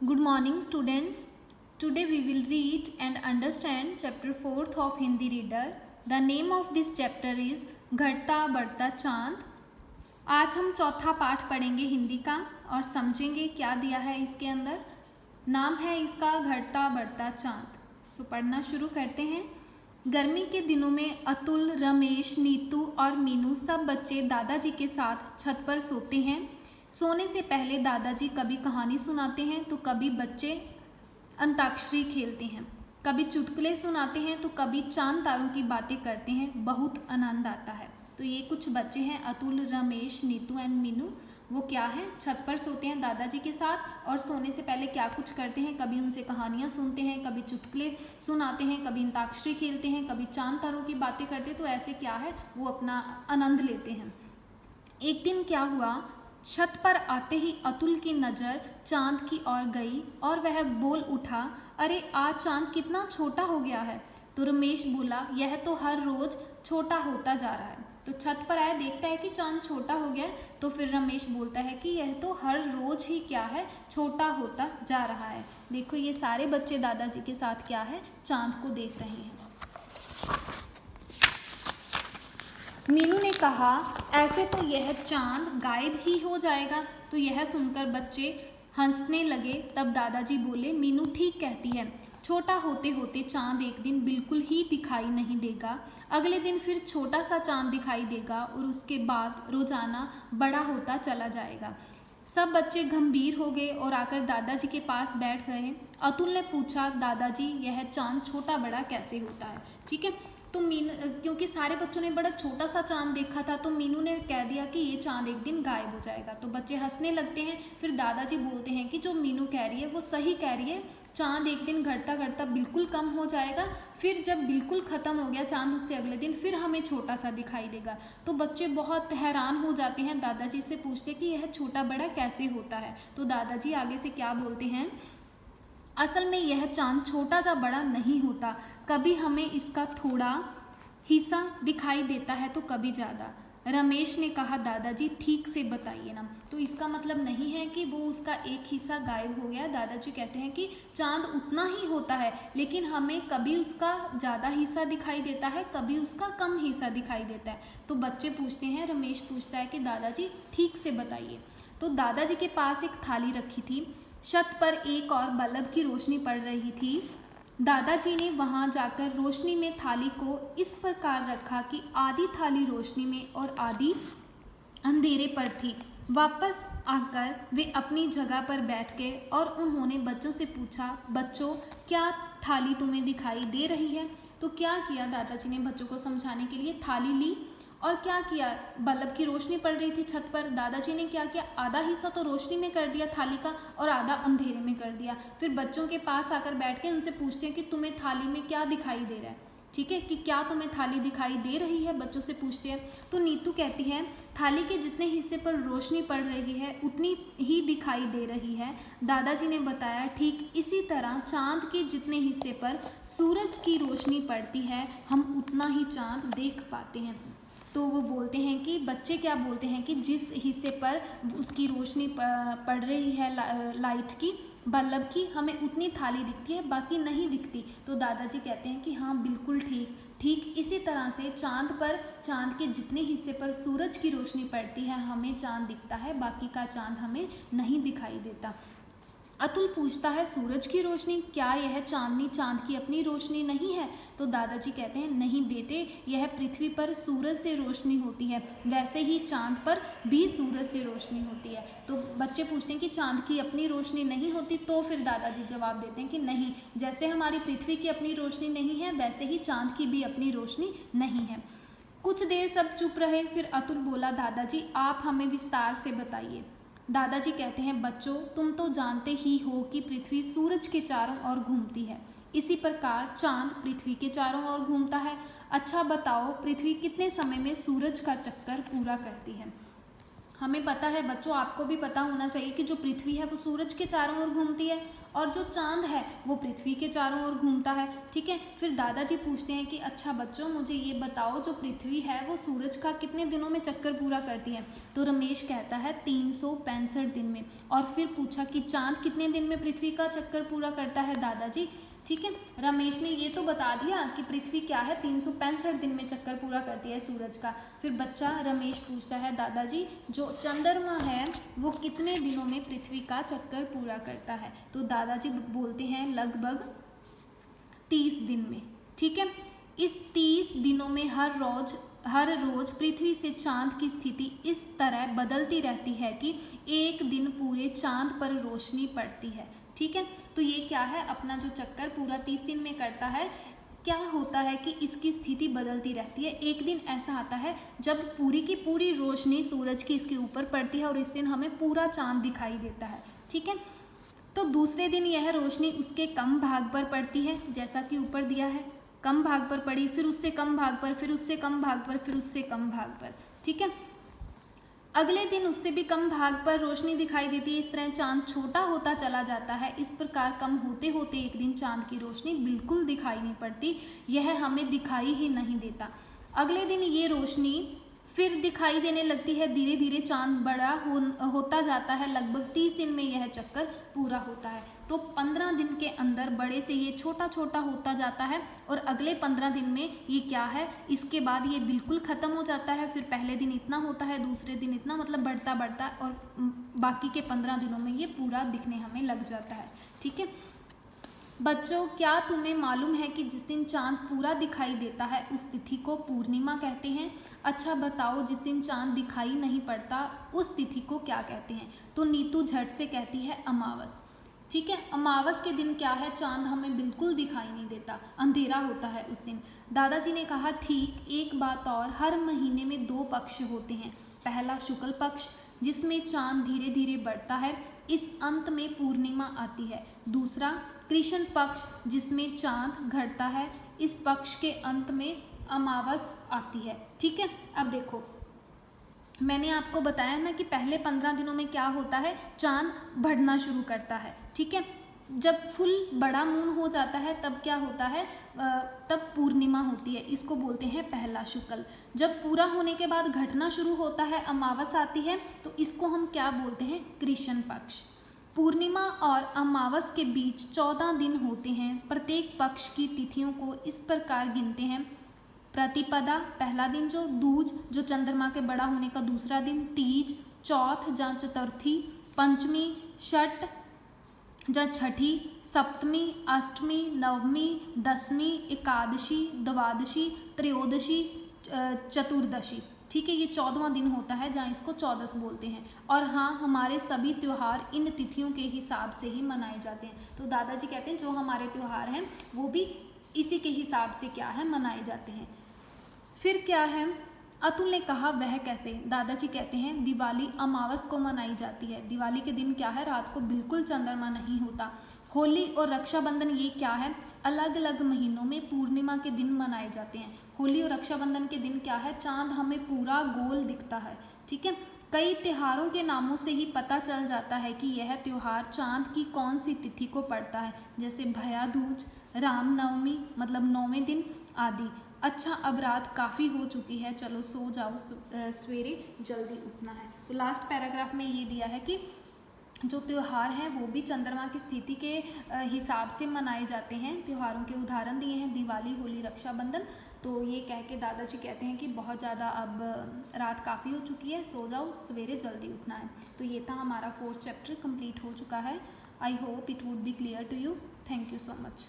Good morning, students. Today we will read and understand chapter 4th of Hindi Reader. The name of this chapter is घटता बढ़ता चांद. आज हम चौथा पाठ पढ़ेंगे हिंदी का और समझेंगे क्या दिया है इसके अंदर. नाम है इसका घटता बढ़ता चांद. सो पढ़ना शुरू करते हैं. गर्मी के दिनों में अतुल, रमेश, नीतू और मीनू सब बच्चे दादाजी के साथ छत पर सोते हैं. सोने से पहले दादाजी कभी कहानी सुनाते हैं तो कभी बच्चे अंताक्षरी खेलते हैं, कभी चुटकुले सुनाते हैं तो कभी चांद तारों की बातें करते हैं. बहुत आनंद आता है. तो ये कुछ बच्चे हैं, अतुल, रमेश, नीतू एंड मीनू. वो क्या है, छत पर सोते हैं दादाजी के साथ और सोने से पहले क्या कुछ करते हैं, कभी उनसे कहानियाँ सुनते हैं, कभी चुटकुले सुनाते हैं, कभी अंताक्षरी खेलते हैं, कभी चांद तारों की बातें करते हैं. तो ऐसे क्या है, वो अपना आनंद लेते हैं. एक दिन क्या हुआ, छत पर आते ही अतुल की नज़र चांद की ओर गई और वह बोल उठा, अरे आज चांद कितना छोटा हो गया है. तो रमेश बोला, यह तो हर रोज़ छोटा होता जा रहा है. तो छत पर आया, देखता है कि चांद छोटा हो गया. तो फिर रमेश बोलता है कि यह तो हर रोज़ ही क्या है, छोटा होता जा रहा है. देखो ये सारे बच्चे दादाजी के साथ क्या है, चांद को देख रहे हैं. मीनू ने कहा, ऐसे तो यह चांद गायब ही हो जाएगा. तो यह सुनकर बच्चे हंसने लगे. तब दादाजी बोले, मीनू ठीक कहती है. छोटा होते होते चांद एक दिन बिल्कुल ही दिखाई नहीं देगा. अगले दिन फिर छोटा सा चांद दिखाई देगा और उसके बाद रोजाना बड़ा होता चला जाएगा. सब बच्चे गंभीर हो गए और आकर दादाजी के पास बैठ गए. अतुल ने पूछा, दादाजी यह चांद छोटा बड़ा कैसे होता है. ठीक है. तो मीनू, क्योंकि सारे बच्चों ने बड़ा छोटा सा चांद देखा था, तो मीनू ने कह दिया कि ये चांद एक दिन गायब हो जाएगा. तो बच्चे हंसने लगते हैं. फिर दादाजी बोलते हैं कि जो मीनू कह रही है वो सही कह रही है. चांद एक दिन घटता घटता बिल्कुल कम हो जाएगा. फिर जब बिल्कुल ख़त्म हो गया चांद, उससे अगले दिन फिर हमें छोटा सा दिखाई देगा. तो बच्चे बहुत हैरान हो जाते हैं. दादाजी से पूछते कि यह छोटा बड़ा कैसे होता है. तो दादाजी आगे से क्या बोलते हैं, असल में यह चांद छोटा या बड़ा नहीं होता. कभी हमें इसका थोड़ा हिस्सा दिखाई देता है तो कभी ज़्यादा. रमेश ने कहा, दादाजी ठीक से बताइए ना. तो इसका मतलब नहीं है कि वो उसका एक हिस्सा गायब हो गया. दादाजी कहते हैं कि चांद उतना ही होता है, लेकिन हमें कभी उसका ज़्यादा हिस्सा दिखाई देता है, कभी उसका कम हिस्सा दिखाई देता है. तो बच्चे पूछते हैं, रमेश पूछता है कि दादाजी ठीक से बताइए. तो दादाजी के पास एक थाली रखी थी. छत पर एक और बल्ब की रोशनी पड़ रही थी. दादाजी ने वहां जाकर रोशनी में थाली को इस प्रकार रखा कि आधी थाली रोशनी में और आधी अंधेरे पर थी. वापस आकर वे अपनी जगह पर बैठ गए और उन्होंने बच्चों से पूछा, बच्चों क्या थाली तुम्हें दिखाई दे रही है. तो क्या किया दादाजी ने बच्चों को समझाने के लिए, थाली ली और क्या किया, बल्ब की रोशनी पड़ रही थी छत पर. दादाजी ने क्या किया, आधा हिस्सा तो रोशनी में कर दिया थाली का और आधा अंधेरे में कर दिया. फिर बच्चों के पास आकर बैठ के उनसे पूछते हैं कि तुम्हें थाली में क्या दिखाई दे रहा है. ठीक है, कि क्या तुम्हें थाली दिखाई दे रही है, बच्चों से पूछते हैं. तो नीतू कहती है, थाली के जितने हिस्से पर रोशनी पड़ रही है उतनी ही दिखाई दे रही है. दादाजी ने बताया, ठीक इसी तरह चांद के जितने हिस्से पर सूरज की रोशनी पड़ती है हम उतना ही चांद देख पाते हैं. तो वो बोलते हैं कि बच्चे क्या बोलते हैं कि जिस हिस्से पर उसकी रोशनी पड़ रही है लाइट की, बल्ब की, हमें उतनी थाली दिखती है, बाकी नहीं दिखती. तो दादाजी कहते हैं कि हाँ बिल्कुल ठीक इसी तरह से चांद पर, चांद के जितने हिस्से पर सूरज की रोशनी पड़ती है हमें चांद दिखता है, बाकी का चांद हमें नहीं दिखाई देता. अतुल पूछता है, सूरज की रोशनी, क्या यह चांदनी चांद की अपनी रोशनी नहीं है. तो दादाजी कहते हैं, नहीं बेटे, यह पृथ्वी पर सूरज से रोशनी होती है, वैसे ही चांद पर भी सूरज से रोशनी होती है. तो बच्चे पूछते हैं कि चांद की अपनी रोशनी नहीं होती. तो फिर दादाजी जवाब देते हैं कि नहीं, जैसे हमारी पृथ्वी की अपनी रोशनी नहीं है वैसे ही चांद की भी अपनी रोशनी नहीं है. कुछ देर सब चुप रहे. फिर अतुल बोला, दादाजी आप हमें विस्तार से बताइए. दादाजी कहते हैं, बच्चों तुम तो जानते ही हो कि पृथ्वी सूरज के चारों ओर घूमती है, इसी प्रकार चांद पृथ्वी के चारों ओर घूमता है. अच्छा बताओ, पृथ्वी कितने समय में सूरज का चक्कर पूरा करती है. हमें पता है बच्चों, आपको भी पता होना चाहिए कि जो पृथ्वी है वो सूरज के चारों ओर घूमती है और जो चांद है वो पृथ्वी के चारों ओर घूमता है। ठीक है, फिर दादाजी पूछते हैं कि अच्छा बच्चों मुझे ये बताओ, जो पृथ्वी है वो सूरज का कितने दिनों में चक्कर पूरा करती है? तो रमेश कहता है 365 दिन में। और फिर पूछा कि चांद कितने दिन में पृथ्वी का चक्कर पूरा करता है दादाजी? ठीक है, रमेश ने ये तो बता दिया कि पृथ्वी क्या है 365 दिन में चक्कर पूरा करती है सूरज का। फिर बच्चा रमेश पूछता है दादाजी जो चंद्रमा है वो कितने दिनों में पृथ्वी का चक्कर पूरा करता है? तो दादाजी बोलते हैं लगभग 30 दिन में। ठीक है, इस 30 दिनों में हर रोज पृथ्वी से चांद की स्थिति इस तरह बदलती रहती है कि एक दिन पूरे चांद पर रोशनी पड़ती है। ठीक है, तो ये क्या है, अपना जो चक्कर पूरा 30 दिन में करता है, क्या होता है कि इसकी स्थिति बदलती रहती है। एक दिन ऐसा आता है जब पूरी की पूरी रोशनी सूरज की इसके ऊपर पड़ती है और इस दिन हमें पूरा चांद दिखाई देता है। ठीक है, तो दूसरे दिन यह रोशनी उसके कम भाग पर पड़ती है, जैसा कि ऊपर दिया है, कम भाग पर पड़ी, फिर उससे कम भाग पर, फिर उससे कम भाग पर, फिर उससे कम भाग पर। ठीक है, अगले दिन उससे भी कम भाग पर रोशनी दिखाई देती है। इस तरह चांद छोटा होता चला जाता है। इस प्रकार कम होते होते एक दिन चांद की रोशनी बिल्कुल दिखाई नहीं पड़ती, यह हमें दिखाई ही नहीं देता। अगले दिन ये रोशनी फिर दिखाई देने लगती है, धीरे धीरे चांद बड़ा होता जाता है। लगभग 30 दिन में यह चक्कर पूरा होता है। तो 15 दिन के अंदर बड़े से ये छोटा छोटा होता जाता है और अगले 15 दिन में ये क्या है, इसके बाद ये बिल्कुल ख़त्म हो जाता है। फिर पहले दिन इतना होता है, दूसरे दिन इतना, मतलब बढ़ता बढ़ता, और बाकी के 15 दिनों में ये पूरा दिखने हमें लग जाता है। ठीक है बच्चों, क्या तुम्हें मालूम है कि जिस दिन चांद पूरा दिखाई देता है उस तिथि को पूर्णिमा कहते हैं? अच्छा बताओ, जिस दिन चांद दिखाई नहीं पड़ता उस तिथि को क्या कहते हैं? तो नीतू झट से कहती है अमावस। ठीक है, अमावस के दिन क्या है, चांद हमें बिल्कुल दिखाई नहीं देता, अंधेरा होता है उस दिन। दादाजी ने कहा ठीक, एक बात और, हर महीने में 2 पक्ष होते हैं। पहला शुक्ल पक्ष जिसमें चांद धीरे धीरे बढ़ता है, इस अंत में पूर्णिमा आती है। दूसरा कृष्ण पक्ष जिसमें चांद घटता है, इस पक्ष के अंत में अमावस आती है। ठीक है, अब देखो मैंने आपको बताया ना कि पहले 15 दिनों में क्या होता है, चांद बढ़ना शुरू करता है। ठीक है, जब फुल बड़ा मून हो जाता है तब क्या होता है, तब पूर्णिमा होती है, इसको बोलते हैं पहला शुक्ल। जब पूरा होने के बाद घटना शुरू होता है, अमावस आती है, तो इसको हम क्या बोलते हैं, कृष्ण पक्ष। पूर्णिमा और अमावस के बीच 14 दिन होते हैं। प्रत्येक पक्ष की तिथियों को इस प्रकार गिनते हैं, प्रतिपदा पहला दिन, जो दूज जो चंद्रमा के बड़ा होने का दूसरा दिन, तीज, चौथ या चतुर्थी, पंचमी, छठ या छठी, सप्तमी, अष्टमी, नवमी, दसवीं, एकादशी, द्वादशी, त्रयोदशी, चतुर्दशी। ठीक है, ये 14वां दिन होता है जहाँ इसको चौदस बोलते हैं। और हाँ, हमारे सभी त्यौहार इन तिथियों के हिसाब से ही मनाए जाते हैं। तो दादाजी कहते हैं जो हमारे त्यौहार हैं वो भी इसी के हिसाब से क्या है, मनाए जाते हैं। फिर क्या है, अतुल ने कहा वह कैसे? दादाजी कहते हैं दिवाली अमावस को मनाई जाती है। दिवाली के दिन क्या है, रात को बिल्कुल चंद्रमा नहीं होता। होली और रक्षाबंधन ये क्या है, अलग अलग महीनों में पूर्णिमा के दिन मनाए जाते हैं। होली और रक्षाबंधन के दिन क्या है, चांद हमें पूरा गोल दिखता है। ठीक है, कई त्योहारों के नामों से ही पता चल जाता है कि यह त्यौहार चांद की कौन सी तिथि को पड़ता है, जैसे भैया दूज, रामनवमी मतलब 9वें दिन आदि। अच्छा, अब रात काफ़ी हो चुकी है, चलो सो जाओ, सवेरे जल्दी उठना है। तो लास्ट पैराग्राफ में ये दिया है कि जो त्यौहार हैं वो भी चंद्रमा की स्थिति के हिसाब से मनाए जाते हैं। त्योहारों के उदाहरण दिए हैं, दिवाली, होली, रक्षाबंधन। तो ये कह के दादाजी कहते हैं कि बहुत ज़्यादा अब रात काफ़ी हो चुकी है, सो जाओ, सवेरे जल्दी उठना है। तो ये था हमारा 4th चैप्टर, कंप्लीट हो चुका है। I hope it would be clear to you. Thank you so much.